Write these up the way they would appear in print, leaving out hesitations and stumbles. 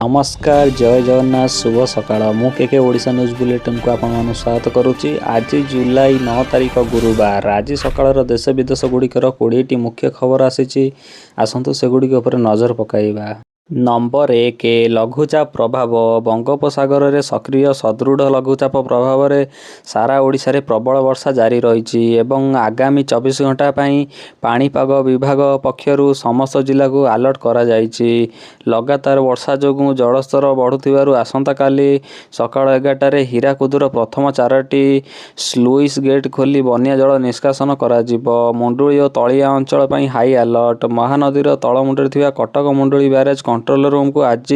नमस्कार जय जगन्नाथ शुभ सकाळ मु के ओडिशा न्यूज बुलेटिन को आपण स्वागत करुच्ची। आज जुलाई 9 तारिख गुरुवार। आज सकाळ देश विदेश गुड़िकर 20टी मुख्य खबर आसी आसतु सेगुड़ी नजर पकाइबा। नंबर 1 लघुचाप प्रभाव। बंगोपसागर में सक्रिय सदृढ़ लघुचाप प्रभाव में सारा ओडिशा रे प्रबल वर्षा जारी रही एवं आगामी 24 घंटा पाणीपाग विभाग पक्षरु समस्त जिला को अलर्ट करा जायछि। लगातार वर्षा जोगु जलस्तर बढ़ुथिबारु आसंता काली सकाळ 11टारे हीराकुदर प्रथम 4टी स्लुइस गेट खोली बन्या जल निष्कासन करा जिवो। मुंडुली और तलिया अंचल पई हाई अलर्ट। महानदीर तळमुंडरे थिबा Cuttack Munduli barrage control room को आज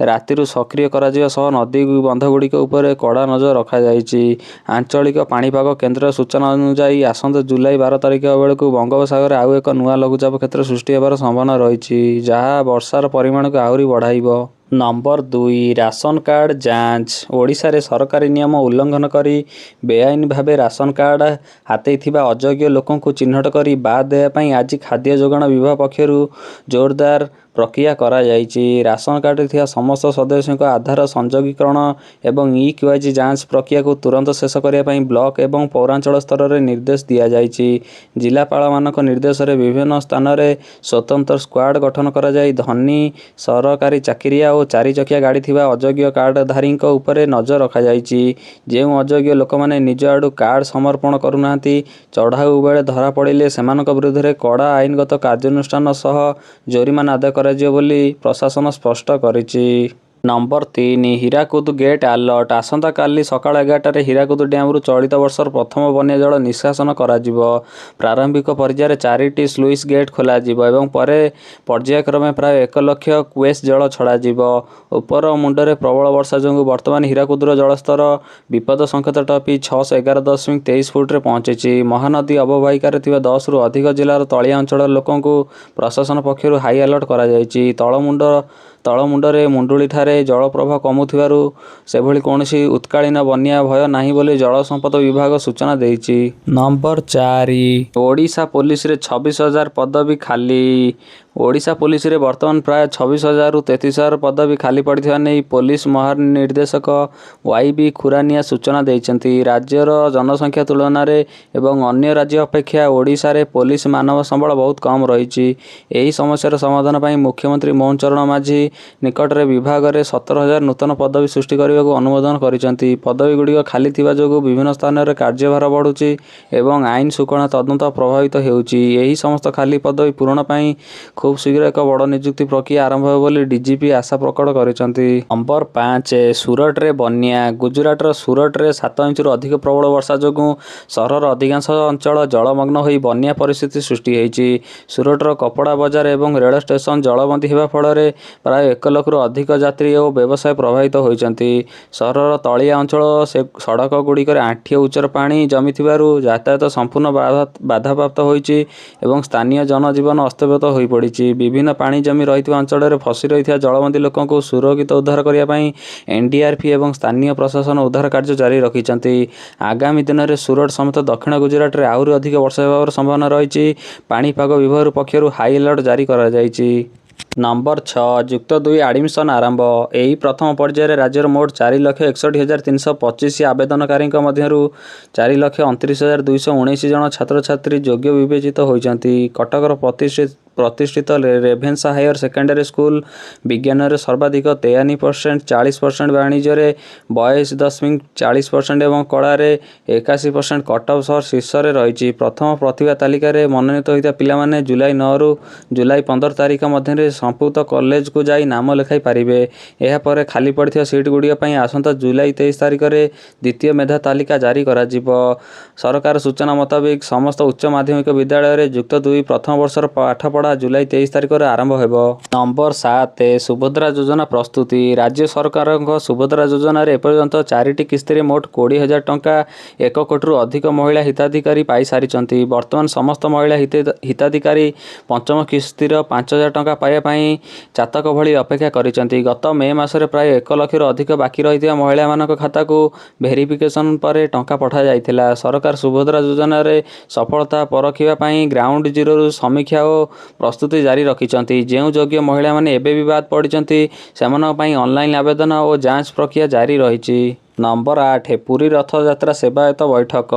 राति सक्रिय करा नदी बंधगुड़िक उपर कड़ा नजर रखा जायछि। आंचलिक पाणीपाग केन्द्र सूचना अनुसार आसंता जुलाई 12 तारिख बेलू बंगोपसागर आउ एक नुआ लघुचाप क्षेत्र सृष्टि होबार संभावना रही जहाँ वर्षार परिमाण को आहरी बढ़ाइब। नंबर 2 राशन कार्ड जांच। ओडिशा रे सरकारी नियम उल्लंघन करी बेआईन भावे राशन कार्ड हाथैथिबा अयोग्य लोकों को चिन्हट करी बाद देया पई आज खाद्य जोगाण विभाग पक्षरु जोरदार प्रक्रिया करा जायछि। राशन कार्ड थिया समस्त सदस्यों को आधार संयोगीकरण एवं ई-केवाईसी जांच प्रक्रिया को तुरंत शेष करिया पई ब्लॉक एवं पौरांचल स्तर रे निर्देश दिया जायछि। जिलापाल मानक निर्देश रे विभिन्न स्थान रे स्वतंत्र स्क्वाड गठन करा जाय धनी सरकारी चाकरिया और 4 चकिया गाड़ी थिबा अयोग्य कार्डधारी उपरे नजर रखा जायछि। जेउ अयोग्य लोक माने निज आडू कार्ड समर्पण करुनांती चढ़ाऊ बेले धरा पड़िले सेमानक विरुद्ध रे कड़ा आईनगत कार्यानुष्ठान सह जोरिमाना आदाय कराजियो बोली प्रशासन स्पष्ट करिछि। Number 3 Hirakud gate alert. आसंता काली सकाळ 11टारे हीराकुद डैम चलित वर्षर प्रथम बन्या जल निष्कासन करा जिवो। प्रारंभिक पर्यायर 4टी स्लुइस गेट खोला जिवो एवं परे पर्यायक्रमे प्राय 1 लाख क्यूएस जल छड़ा जिवो। उपर मुंडरे प्रबल वर्षा जोगु वर्तमान हीराकुदर जलस्तर विपद संकेत टपी 611.23 फुट रे पहुंचीछि। महानदी अववाहिकार थिबा 10 रु अधिक जिलार तलिया अंचल लोकों को प्रशासन पक्षरु हाई अलर्ट करा जायछि। तळमुंडरे मुंडुली ठारे जल प्रवाह कमुथिबारु सेभली कोनोसी उत्कालीन बन्या भय नाही बोली जल संपद विभाग सूचना देइछि। नंबर 4 ओडिशा पुलिस रे 26,000 पदवी खाली। ओडिशा पुलिस रे वर्तमान प्राय 26,000 रु 33,000 पदवी खाली पड़िथिबा नै पुलिस महानिर्देशक वाईबी खुरानिया सूचना देइछन्ति। राज्यर जनसंख्या तुलना रे एवं अन्य राज्य अपेक्षा ओडिशा रे पुलिस मानव संबल बहुत कम रहिछि। एही समस्यार समाधान पई मुख्यमंत्री मोहन चरण माझी निकट रे विभाग रे 17,000 नूतन पदवी सृष्टि करने को अनुमोदन करिसेंति। पदवी गुड़िक खाली थिबा जोगु विभिन्न स्थान रे कार्यभार बढ़ुछि एवं आईन शृंखला तदंत प्रभावित हेउछि। एही समस्त खाली पदवी पूरण पई खूब शीघ्र एक बड़ नियुक्ति प्रक्रिया आरंभ हो बोली डीजीपी आशा प्रकट करिसेंति। नंबर 5 सूरत रे बन्या। गुजरात रो सूरत रे 7 इंच रु अधिक प्रबल वर्षा जोगु शहरर अधिकांश अंचल जलमग्न होई बन्या परिस्थिति सृष्टि हेछि। सूरत रो कपड़ा बाजार एवं रेल स्टेशन जलबंदी हेबा फल रे प्राय 1 लाख रु अधिक यात्री और व्यवसाय प्रभावित होइछन्ति। सहरर तलिया अंचल से सड़क गुड़िक आंठिए उच्चर पानी जमी यातायात संपूर्ण बाधाप्राप्त होइछि एवं स्थानीय जनजीवन अस्तव्यस्त होई पड़िछि। विभिन्न पानी जमी रही अंचल में फसी रही जलबंदी लोकों को सुरक्षित उद्धार करने ପାଇଁ एनडीआरएफ एवं स्थानीय प्रशासन उद्धार कार्य जारी रखिछन्ति। आगामी दिन में सूरत समेत दक्षिण गुजरात में आहुरी अधिक वर्षा होबार संभावना रही पाणीपाग विभाग पक्षरु हाई अलर्ट जारी करा जायछि। नंबर 6 जुक्त 2 एडमिशन आरंभ। यही प्रथम पर्यायर राज्यर मोट 4,61,325 आवेदनकारी मध्यरु 4,29,219 जन छात्र छात्री योग्य विवेचित होइछन्ति। कटकर प्रतिष्ठित रेभेन्सा हायर सेकेंडरी स्कूल विज्ञान रे सर्वाधिक 53%, 40% वाणिज्य रे 22.40% एवं कला रे 81% कटअफ सह शीर्ष रे रही। प्रथम प्रतिभा तालिका रे मनोनीत होता पिला माने जुलाई 9 रु जुलाई 15 तारिख मध्य संपुक्त कॉलेज को जाई नाम लिखाई पारिबे। एहा परे खाली पड़िथिबा सीट गुड़िक पई आसंता जुलाई 23 तारिख रे द्वितीय मेधा तालिका जारी करा जिवो। सरकार सूचना मुताबिक समस्त उच्च माध्यमिक विद्यालय रे जुक्त 2 प्रथम वर्षर पाठपढ़ा जुलाई 23 तारिख रे आरंभ हेबो। नंबर 7 सुभद्रा योजना प्रस्तुति। राज्य सरकार सुभद्रा योजना रे एपर्यंत 4टी किस्ती रे मोट 20,000 टंका 1 कोटी रु अधिक महिला हिताधिकारी पाई सारिचंती। वर्तमान समस्त महिला हिताधिकारी पंचम किस्तीर 5,000 टंका पाइबा पई चातक भली अपेक्षा करिसंती। गत मे मासरे प्राय 1 लाख रु अधिक बाकी रहिथिबा महिला मानक खाता को भेरिफिकेशन पर टंका पठा जाइथिला। सरकार सुभद्रा योजना रे सफलता परखिबा पई ग्राउंड जीरो रु समीक्षा और ପ୍ରସ୍ତୁତି ଜାରି ରଖିଛନ୍ତି। ଯେଉଁ ଯୋଗ୍ୟ ମହିଳାମାନେ ଏବେ ବି ବାଦ୍ ପଡ଼ିଛନ୍ତି ସେମାନଙ୍କ ପାଇଁ ଅନଲାଇନ୍ ଆବେଦନ ଓ ଯାଞ୍ଚ ପ୍ରକ୍ରିୟା ଜାରି ରହିଛି। ନମ୍ବର 8 ପୁରୀ ରଥଯାତ୍ରା ସେବାୟତ ବୈଠକ।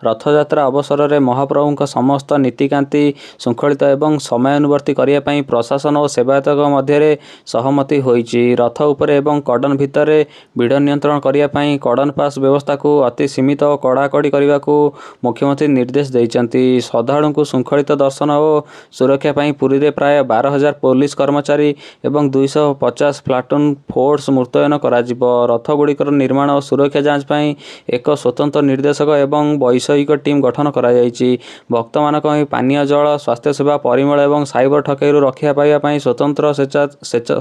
ରଥଯାତ୍ରା ଅବସରରେ ମହାପ୍ରଭୁଙ୍କ ସମସ୍ତ ନୀତିକାନ୍ତି ଶୃଙ୍ଖଳିତ ଏବଂ ସମୟାନୁବର୍ତ୍ତୀ କରିବା ପାଇଁ ପ୍ରଶାସନ ଓ ସେବାୟତଙ୍କ ମଧ୍ୟରେ ସହମତି ହୋଇଛି। ରଥ ଉପରେ ଏବଂ କର୍ଡନ ଭିତରେ ଭିଡ଼ ନିୟନ୍ତ୍ରଣ କରିବା ପାଇଁ କର୍ଡନ ପାସ୍ ବ୍ୟବସ୍ଥାକୁ ଅତି ସୀମିତ ଓ କଡ଼ାକଡ଼ି କରିବାକୁ ମୁଖ୍ୟମନ୍ତ୍ରୀ ନିର୍ଦ୍ଦେଶ ଦେଇଛନ୍ତି। ଶ୍ରଦ୍ଧାଳୁଙ୍କୁ ଶୃଙ୍ଖଳିତ ଦର୍ଶନ ଓ ସୁରକ୍ଷା ପାଇଁ ପୁରୀରେ ପ୍ରାୟ 12,000 ପୋଲିସ କର୍ମଚାରୀ ଏବଂ 250 ପ୍ଲାଟୁନ୍ ଫୋର୍ସ ମୁତୟନ କରାଯିବ। ରଥଗୁଡ଼ିକର ନିର୍ମାଣ ଓ ସୁରକ୍ଷା ଯାଞ୍ଚ ପାଇଁ ଏକ ସ୍ୱତନ୍ତ୍ର ନିର୍ଦ୍ଦେଶକ ଏବଂ ବୈଷୟିକ ଟିମ୍ ଗଠନ କରାଯାଇଛି। ଭକ୍ତମାନଙ୍କ ପାଇଁ ପାନୀୟ ଜଳ, ସ୍ୱାସ୍ଥ୍ୟସେବା, ପରିମଳ ଏବଂ ସାଇବର ଠକେଇରୁ ରକ୍ଷା ପାଇବା ପାଇଁ ସ୍ୱତନ୍ତ୍ର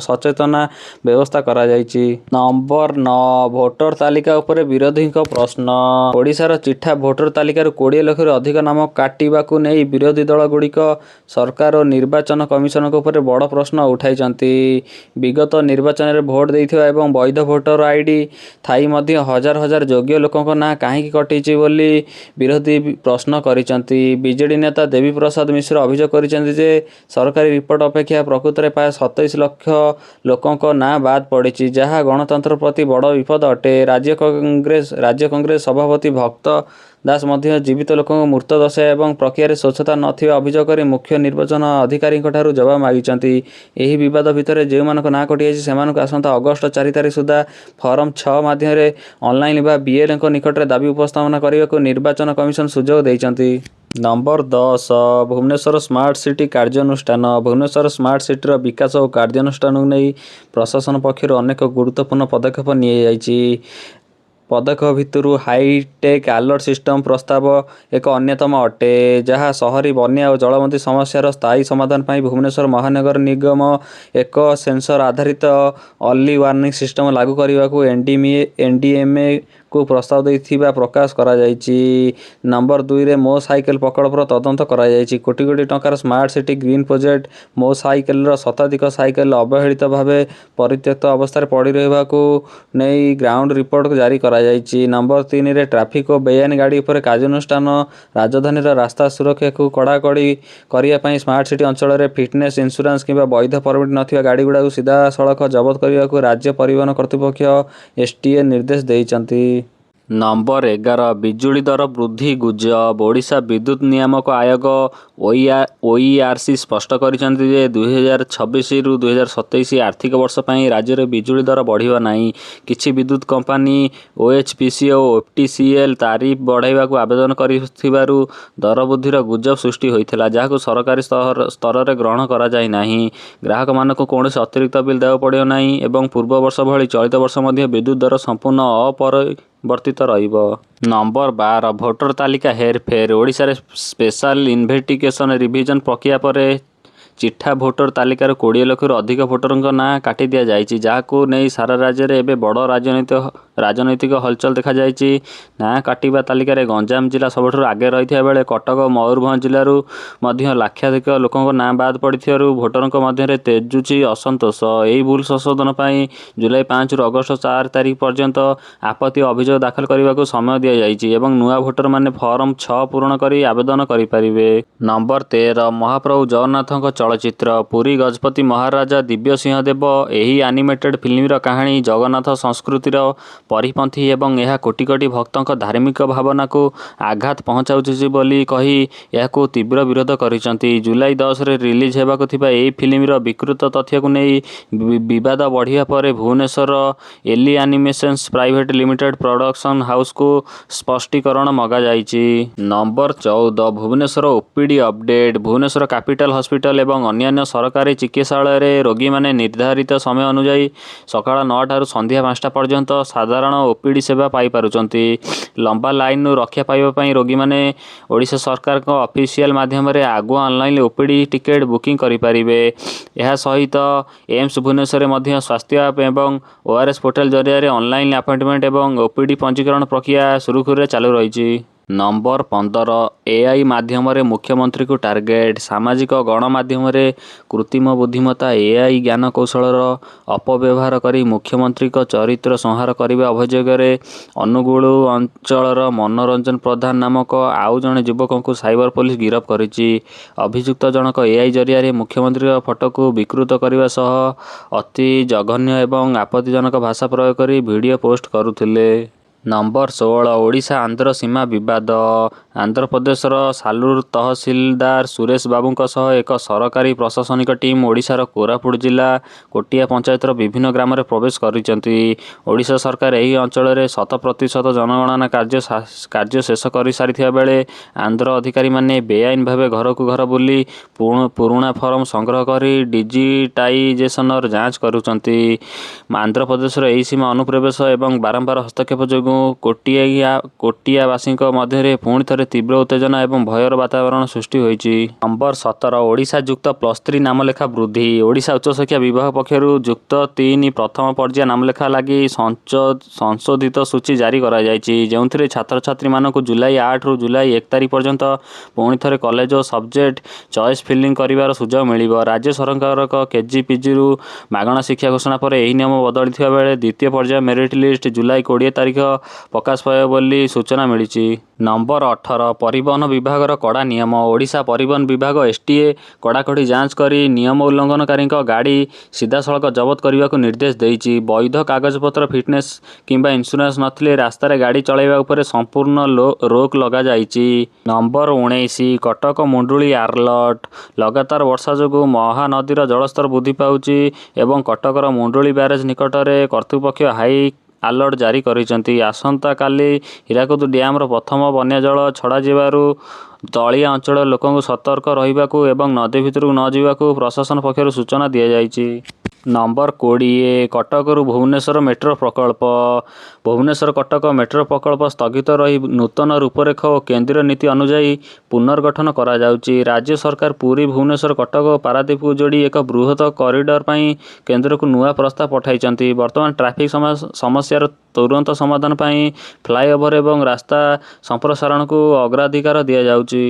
ସଚେତନା ବ୍ୟବସ୍ଥା କରାଯାଇଛି। ନମ୍ବର 9 ଭୋଟର ତାଲିକା ଉପରେ ବିରୋଧୀଙ୍କ ପ୍ରଶ୍ନ। ଓଡ଼ିଶାର ଚିଠା ଭୋଟର ତାଲିକାରୁ 20 ଲକ୍ଷରୁ ଅଧିକ ନାମ କାଟିବାକୁ ନେଇ ବିରୋଧୀ ଦଳଗୁଡ଼ିକ ସରକାର ଓ ନିର୍ବାଚନ କମିଶନଙ୍କ ଉପରେ ବଡ଼ ପ୍ରଶ୍ନ ଉଠାଇଛନ୍ତି। ବିଗତ ନିର୍ବାଚନରେ ଭୋଟ ଦେଇଥିବା ଏବଂ ବୈଧ ଭୋଟର ଆଇଡି ଥାଇ ମଧ୍ୟ ହଜାର ହଜାର ଯୋଗ୍ୟ ଲୋକଙ୍କ ନାଁ କାହିଁକି କଟିଛି ବୋଲି ବିରୋଧୀ ପ୍ରଶ୍ନ କରିଛନ୍ତି। ବିଜେଡି ନେତା ଦେବୀ ପ୍ରସାଦ ମିଶ୍ର ଅଭିଯୋଗ କରିଛନ୍ତି ଯେ ସରକାରୀ ରିପୋର୍ଟ ଅପେକ୍ଷା ପ୍ରକୃତରେ ପ୍ରାୟ 27 ଲକ୍ଷ ଲୋକଙ୍କ ନାଁ ବାଦ୍ ପଡ଼ିଛି, ଯାହା ଗଣତନ୍ତ୍ର ପ୍ରତି ବଡ଼ ବିପଦ ଅଟେ। ରାଜ୍ୟ କଂଗ୍ରେସ ସଭାପତି ଭକ୍ତ ଦାସ ମଧ୍ୟ ଜୀବିତ ଲୋକଙ୍କ ମୃତ ଦଶା ଏବଂ ପ୍ରକ୍ରିୟାରେ ସ୍ୱଚ୍ଛତା ନଥିବା ଅଭିଯୋଗ କରି ମୁଖ୍ୟ ନିର୍ବାଚନ ଅଧିକାରୀଙ୍କଠାରୁ ଜବାବ ମାଗିଛନ୍ତି। ଏହି ବିବାଦ ଭିତରେ ଯେଉଁମାନଙ୍କ ନାଁ କଟିଯାଇଛି ସେମାନଙ୍କୁ ଆସନ୍ତା ଅଗଷ୍ଟ 4 ତାରିଖ ସୁଦ୍ଧା ଫର୍ମ 6 ମାଧ୍ୟମରେ ଅନଲାଇନ୍ ବା ବିଏଲ୍ଓଙ୍କ ନିକଟରେ ଦାବି ଉପସ୍ଥାପନ କରିବାକୁ ନିର୍ବାଚନ କମିଶନ ସୁଯୋଗ ଦେଇଛନ୍ତି। ନମ୍ବର 10 ଭୁବନେଶ୍ୱର ସ୍ମାର୍ଟ ସିଟି କାର୍ଯ୍ୟାନୁଷ୍ଠାନ। ଭୁବନେଶ୍ୱର ସ୍ମାର୍ଟ ସିଟିର ବିକାଶ ଓ କାର୍ଯ୍ୟାନୁଷ୍ଠାନକୁ ନେଇ ପ୍ରଶାସନ ପକ୍ଷରୁ ଅନେକ ଗୁରୁତ୍ୱପୂର୍ଣ୍ଣ ପଦକ୍ଷେପ ନିଆଯାଇଛି। ପଦକ୍ଷେପ ଭିତରୁ ହାଇଟେକ୍ ଆଲର୍ଟ ସିଷ୍ଟମ ପ୍ରସ୍ତାବ ଏକ ଅନ୍ୟତମ ଅଟେ, ଯାହା ସହରୀ ବନ୍ୟା ଓ ଜଳବନ୍ଦୀ ସମସ୍ୟାର ସ୍ଥାୟୀ ସମାଧାନ ପାଇଁ ଭୁବନେଶ୍ୱର ମହାନଗର ନିଗମ ଏକ ସେନ୍ସର ଆଧାରିତ ଅର୍ଲି ୱାର୍ଣ୍ଣିଂ ସିଷ୍ଟମ ଲାଗୁ କରିବାକୁ ଏନ୍ଡିଏମ୍ଏକୁ ପ୍ରସ୍ତାବ ଦେଇଥିବା ପ୍ରକାଶ କରାଯାଇଛି। ନମ୍ବର 2ରେ ମୋ ସାଇକେଲ ପ୍ରକଳ୍ପର ତଦନ୍ତ କରାଯାଇଛି। କୋଟି କୋଟି ଟଙ୍କାର ସ୍ମାର୍ଟ ସିଟି ଗ୍ରୀନ୍ ପ୍ରୋଜେକ୍ଟ ମୋ ସାଇକେଲର ଶତାଧିକ ସାଇକେଲ ଅବହେଳିତ ଭାବେ ପରିତ୍ୟକ୍ତ ଅବସ୍ଥାରେ ପଡ଼ି ରହିବାକୁ ନେଇ ଗ୍ରାଉଣ୍ଡ ରିପୋର୍ଟ ଜାରି କରାଯାଇଛି। ନମ୍ବର 3ରେ ଟ୍ରାଫିକ୍ ଓ ବେଆଇନ ଗାଡ଼ି ଉପରେ କାର୍ଯ୍ୟାନୁଷ୍ଠାନ। ରାଜଧାନୀର ରାସ୍ତା ସୁରକ୍ଷାକୁ କଡ଼ାକଡ଼ି କରିବା ପାଇଁ ସ୍ମାର୍ଟ ସିଟି ଅଞ୍ଚଳରେ ଫିଟନେସ୍ ଇନ୍ସୁରାନ୍ସ କିମ୍ବା ବୈଧ ପରମିଟ୍ ନଥିବା ଗାଡ଼ିଗୁଡ଼ାକୁ ସିଧାସଳଖ ଜବତ କରିବାକୁ ରାଜ୍ୟ ପରିବହନ କର୍ତ୍ତୃପକ୍ଷ ଏସ୍ଟିଏ ନିର୍ଦ୍ଦେଶ ଦେଇଛନ୍ତି। ନମ୍ବର 11 ବିଜୁଳି ଦର ବୃଦ୍ଧି ଗୁଜବ। ଓଡ଼ିଶା ବିଦ୍ୟୁତ୍ ନିୟାମକ ଆୟୋଗ ଓଇଆର୍ସି ସ୍ପଷ୍ଟ କରିଛନ୍ତି ଯେ 2026ରୁ 2027 ଆର୍ଥିକ ବର୍ଷ ପାଇଁ ରାଜ୍ୟରେ ବିଜୁଳି ଦର ବଢ଼ିବ ନାହିଁ। କିଛି ବିଦ୍ୟୁତ୍ କମ୍ପାନୀ ଓଏଚ୍ପିସି ଓ ଏଫ୍ଟିସିଏଲ୍ ତାରିଫ ବଢ଼ାଇବାକୁ ଆବେଦନ କରିଥିବାରୁ ଦର ବୃଦ୍ଧିର ଗୁଜବ ସୃଷ୍ଟି ହୋଇଥିଲା, ଯାହାକୁ ସରକାରୀ ସ୍ତରରେ ଗ୍ରହଣ କରାଯାଇ ନାହିଁ। ଗ୍ରାହକମାନଙ୍କୁ କୌଣସି ଅତିରିକ୍ତ ବିଲ୍ ଦେବାକୁ ପଡ଼ିବ ନାହିଁ ଏବଂ ପୂର୍ବ ବର୍ଷ ଭଳି ଚଳିତ ବର୍ଷ ମଧ୍ୟ ବିଦ୍ୟୁତ୍ ଦର ସମ୍ପୂର୍ଣ୍ଣ ଅପରିବର୍ତ୍ତିତ ରହିବ। ନମ୍ବର 12 ଭୋଟର ତାଲିକା ହେରଫେର। ଓଡ଼ିଶାରେ ସ୍ପେଶାଲ ଇନଭେଷ୍ଟିଗେସନ ରିଭିଜନ ପ୍ରକ୍ରିୟା ପରେ ଚିଠା ଭୋଟର ତାଲିକାରୁ 20 ଲକ୍ଷରୁ ଅଧିକ ଭୋଟରଙ୍କ ନାଁ କାଟି ଦିଆଯାଇଛି, ଯାହାକୁ ନେଇ ସାରା ରାଜ୍ୟରେ ଏବେ ବଡ଼ ରାଜନୈତିକ ହଲଚଲ ଦେଖାଯାଇଛି। ନାଁ କାଟିବା ତାଲିକାରେ ଗଞ୍ଜାମ ଜିଲ୍ଲା ସବୁଠାରୁ ଆଗରେ ରହିଥିବା ବେଳେ କଟକ ଓ ମୟୂରଭଞ୍ଜ ଜିଲ୍ଲାରୁ ମଧ୍ୟ ଲକ୍ଷାଧିକ ଲୋକଙ୍କ ନାଁ ବାଦ୍ ପଡ଼ିଥିବାରୁ ଭୋଟରଙ୍କ ମଧ୍ୟରେ ତେଜୁଛି ଅସନ୍ତୋଷ। ଏହି ଭୁଲ ସଂଶୋଧନ ପାଇଁ ଜୁଲାଇ 5ରୁ ଅଗଷ୍ଟ 4 ତାରିଖ ପର୍ଯ୍ୟନ୍ତ ଆପତ୍ତି ଓ ଅଭିଯୋଗ ଦାଖଲ କରିବାକୁ ସମୟ ଦିଆଯାଇଛି ଏବଂ ନୂଆ ଭୋଟରମାନେ ଫର୍ମ 6 ପୂରଣ କରି ଆବେଦନ କରିପାରିବେ। ନମ୍ବର 13 ମହାପ୍ରଭୁ ଜଗନ୍ନାଥଙ୍କ ଚଳଚ୍ଚିତ୍ର। ପୁରୀ ଗଜପତି ମହାରାଜା ଦିବ୍ୟସିଂହ ଦେବ। ଏହି ଆନିମେଟେଡ୍ ଫିଲ୍ମର କାହାଣୀ ଜଗନ୍ନାଥ ସଂସ୍କୃତିର ପରିପନ୍ଥୀ ଏବଂ ଏହା କୋଟି କୋଟି ଭକ୍ତଙ୍କ ଧାର୍ମିକ ଭାବନାକୁ ଆଘାତ ପହଞ୍ଚାଉଛି ବୋଲି କହି ଏହାକୁ ତୀବ୍ର ବିରୋଧ କରିଛନ୍ତି। ଜୁଲାଇ 10ରେ ରିଲିଜ୍ ହେବାକୁ ଥିବା ଏହି ଫିଲ୍ମର ବିକୃତ ତଥ୍ୟକୁ ନେଇ ବିବାଦ ବଢ଼ିବା ପରେ Bhubaneswar Eli animations private limited production ହାଉସକୁ ସ୍ପଷ୍ଟୀକରଣ ମଗାଯାଇଛି। Number 14 Bhubaneswar OPD update. Bhubaneswar capital hospital ଏବଂ ଅନ୍ୟାନ୍ୟ ସରକାରୀ ଚିକିତ୍ସାଳୟରେ ରୋଗୀମାନେ ନିର୍ଦ୍ଧାରିତ ସମୟ ଅନୁଯାୟୀ ସକାଳ 9ଟାରୁ ସନ୍ଧ୍ୟା 5ଟା ପର୍ଯ୍ୟନ୍ତ ସାଧାରଣ ଓପିଡି ସେବା ପାଇପାରୁଛନ୍ତି। ଲମ୍ବା ଲାଇନରୁ ରକ୍ଷା ପାଇବା ପାଇଁ ରୋଗୀମାନେ ଓଡ଼ିଶା ସରକାରଙ୍କ ଅଫିସିଆଲ ମାଧ୍ୟମରେ ଆଗୁଆ ଅନଲାଇନ୍ ଓପିଡି ଟିକେଟ ବୁକିଂ କରିପାରିବେ। ଏହା ସହିତ ଏମ୍ସ ଭୁବନେଶ୍ୱରରେ ମଧ୍ୟ ସ୍ୱାସ୍ଥ୍ୟ ଆପ୍ ଏବଂ ଓଆର୍ଏସ୍ ପୋର୍ଟାଲ ଜରିଆରେ ଅନଲାଇନ୍ ଆପଏଣ୍ଟମେଣ୍ଟ ଏବଂ ଓପିଡି ପଞ୍ଜୀକରଣ ପ୍ରକ୍ରିୟା ସୁରୁଖୁରୁରେ ଚାଲୁ ରହିଛି। ନମ୍ବର 15 ଏଆଇ ମାଧ୍ୟମରେ ମୁଖ୍ୟମନ୍ତ୍ରୀଙ୍କୁ ଟାର୍ଗେଟ। ସାମାଜିକ ଗଣମାଧ୍ୟମରେ କୃତ୍ରିମ ବୁଦ୍ଧିମତ୍ତା ଏଆଇ ଜ୍ଞାନକୌଶଳର ଅପବ୍ୟବହାର କରି ମୁଖ୍ୟମନ୍ତ୍ରୀଙ୍କ ଚରିତ୍ର ସଂହାର କରିବା ଅଭିଯୋଗରେ ଅନୁଗୁଳ ଅଞ୍ଚଳର ମନୋରଞ୍ଜନ ପ୍ରଧାନ ନାମକ ଆଉ ଜଣେ ଯୁବକଙ୍କୁ ସାଇବର ପୋଲିସ ଗିରଫ କରିଛି। ଅଭିଯୁକ୍ତ ଜଣକ ଏଆଇ ଜରିଆରେ ମୁଖ୍ୟମନ୍ତ୍ରୀଙ୍କ ଫଟୋକୁ ବିକୃତ କରିବା ସହ ଅତି ଜଘନ୍ୟ ଏବଂ ଆପତ୍ତିଜନକ ଭାଷା ପ୍ରୟୋଗ କରି ଭିଡ଼ିଓ ପୋଷ୍ଟ କରୁଥିଲେ। ନମ୍ବର 16 ଓଡ଼ିଶା ଆନ୍ଧ୍ର ସୀମା ବିବାଦ। ଆନ୍ଧ୍ରପ୍ରଦେଶର ସାଲୁର ତହସିଲଦାର ସୁରେଶ ବାବୁଙ୍କ ସହ ଏକ ସରକାରୀ ପ୍ରଶାସନିକ ଟିମ୍ ଓଡ଼ିଶାର କୋରାପୁଟ ଜିଲ୍ଲା କୋଟିଆ ପଞ୍ଚାୟତର ବିଭିନ୍ନ ଗ୍ରାମରେ ପ୍ରବେଶ କରିଛନ୍ତି। ଓଡ଼ିଶା ସରକାର ଏହି ଅଞ୍ଚଳରେ 100% ଜନଗଣନା କାର୍ଯ୍ୟ ଶେଷ କରିସାରିଥିବା ବେଳେ ଆନ୍ଧ୍ର ଅଧିକାରୀମାନେ ବେଆଇନ ଭାବେ ଘରକୁ ଘର ବୁଲି ପୁରୁଣା ଫର୍ମ ସଂଗ୍ରହ କରି ଡିଜିଟାଇଜେସନର ଯାଞ୍ଚ କରୁଛନ୍ତି। ଆନ୍ଧ୍ରପ୍ରଦେଶର ଏହି ସୀମା ଅନୁପ୍ରବେଶ ଏବଂ ବାରମ୍ବାର ହସ୍ତକ୍ଷେପ ଯୋଗୁଁ କୋଟିଆବାସୀଙ୍କ ମଧ୍ୟରେ ପୁଣି ଥରେ ତୀବ୍ର ଉତ୍ତେଜନା ଏବଂ ଭୟର ବାତାବରଣ ସୃଷ୍ଟି ହୋଇଛି। ନମ୍ବର 17 ଓଡ଼ିଶା ଯୁକ୍ତ +3 ନାମଲେଖା ବୃଦ୍ଧି। ଓଡ଼ିଶା ଉଚ୍ଚଶିକ୍ଷା ବିଭାଗ ପକ୍ଷରୁ ଯୁକ୍ତ 3 ପ୍ରଥମ ପର୍ଯ୍ୟାୟ ନାମଲେଖା ଲାଗି ସଂଶୋଧିତ ସୂଚୀ ଜାରି କରାଯାଇଛି, ଯେଉଁଥିରେ ଛାତ୍ରଛାତ୍ରୀମାନଙ୍କୁ ଜୁଲାଇ 8ରୁ ଜୁଲାଇ 1 ତାରିଖ ପର୍ଯ୍ୟନ୍ତ ପୁଣି ଥରେ କଲେଜ ଓ ସବଜେକ୍ଟ ଚଏସ୍ ଫିଲିଂ କରିବାର ସୁଯୋଗ ମିଳିବ। ରାଜ୍ୟ ସରକାରଙ୍କ କେଜିପିଜିରୁ ମାଗଣା ଶିକ୍ଷା ଘୋଷଣା ପରେ ଏହି ନିୟମ ବଦଳିଥିବା ବେଳେ ଦ୍ୱିତୀୟ ପର୍ଯ୍ୟାୟ ମେରିଟ ଲିଷ୍ଟ ଜୁଲାଇ 20 ତାରିଖ ପ୍ରକାଶ ପାଇବ ବୋଲି ସୂଚନା ମିଳିଛି। ନମ୍ବର 18 ପରିବହନ ବିଭାଗର କଡ଼ା ନିୟମ। ଓଡ଼ିଶା ପରିବହନ ବିଭାଗ ଏସ୍ଟିଏ କଡ଼ାକଡ଼ି ଯାଞ୍ଚ କରି ନିୟମ ଉଲ୍ଲଂଘନକାରୀଙ୍କ ଗାଡ଼ି ସିଧାସଳଖ ଜବତ କରିବାକୁ ନିର୍ଦ୍ଦେଶ ଦେଇଛି। ବୈଧ କାଗଜପତ୍ର, ଫିଟନେସ୍ କିମ୍ବା ଇନ୍ସୁରାନ୍ସ ନଥିଲେ ରାସ୍ତାରେ ଗାଡ଼ି ଚଳାଇବା ଉପରେ ସମ୍ପୂର୍ଣ୍ଣ ରୋକ ଲଗାଯାଇଛି। ନମ୍ବର 19 କଟକ ମୁଣ୍ଡୁଳି ଆଲର୍ଟ। ଲଗାତାର ବର୍ଷା ଯୋଗୁଁ ମହାନଦୀର ଜଳସ୍ତର ବୃଦ୍ଧି ପାଉଛି ଏବଂ କଟକର ମୁଣ୍ଡୁଳି ବ୍ୟାରେଜ ନିକଟରେ କର୍ତ୍ତୃପକ୍ଷ ହାଇ ଆଲର୍ଟ ଜାରି କରିଛନ୍ତି। ଆସନ୍ତାକାଲି ହୀରାକୁଦ ଡ୍ୟାମର ପ୍ରଥମ ବନ୍ୟା ଜଳ ଛଡ଼ାଯିବାରୁ ତଳିଆ ଅଞ୍ଚଳର ଲୋକଙ୍କୁ ସତର୍କ ରହିବାକୁ ଏବଂ ନଦୀ ଭିତରକୁ ନ ଯିବାକୁ ପ୍ରଶାସନ ପକ୍ଷରୁ ସୂଚନା ଦିଆଯାଇଛି। ନମ୍ବର 20 କଟକରୁ ଭୁବନେଶ୍ୱର ମେଟ୍ରୋ ପ୍ରକଳ୍ପ। ଭୁବନେଶ୍ୱର କଟକ ମେଟ୍ରୋ ପ୍ରକଳ୍ପ ସ୍ଥଗିତ ରହି ନୂତନ ରୂପରେଖ ଓ କେନ୍ଦ୍ରୀୟ ନୀତି ଅନୁଯାୟୀ ପୁନର୍ଗଠନ କରାଯାଉଛି। ରାଜ୍ୟ ସରକାର ପୁରୀ, ଭୁବନେଶ୍ୱର, କଟକ ଓ ପାରାଦୀପକୁ ଯୋଡ଼ି ଏକ ବୃହତ କରିଡର ପାଇଁ କେନ୍ଦ୍ରକୁ ନୂଆ ପ୍ରସ୍ତାବ ପଠାଇଛନ୍ତି। ବର୍ତ୍ତମାନ ଟ୍ରାଫିକ୍ ସମସ୍ୟାର ତୁରନ୍ତ ସମାଧାନ ପାଇଁ ଫ୍ଲାଏଓଭର ଏବଂ ରାସ୍ତା ସମ୍ପ୍ରସାରଣକୁ ଅଗ୍ରାଧିକାର ଦିଆଯାଉଛି।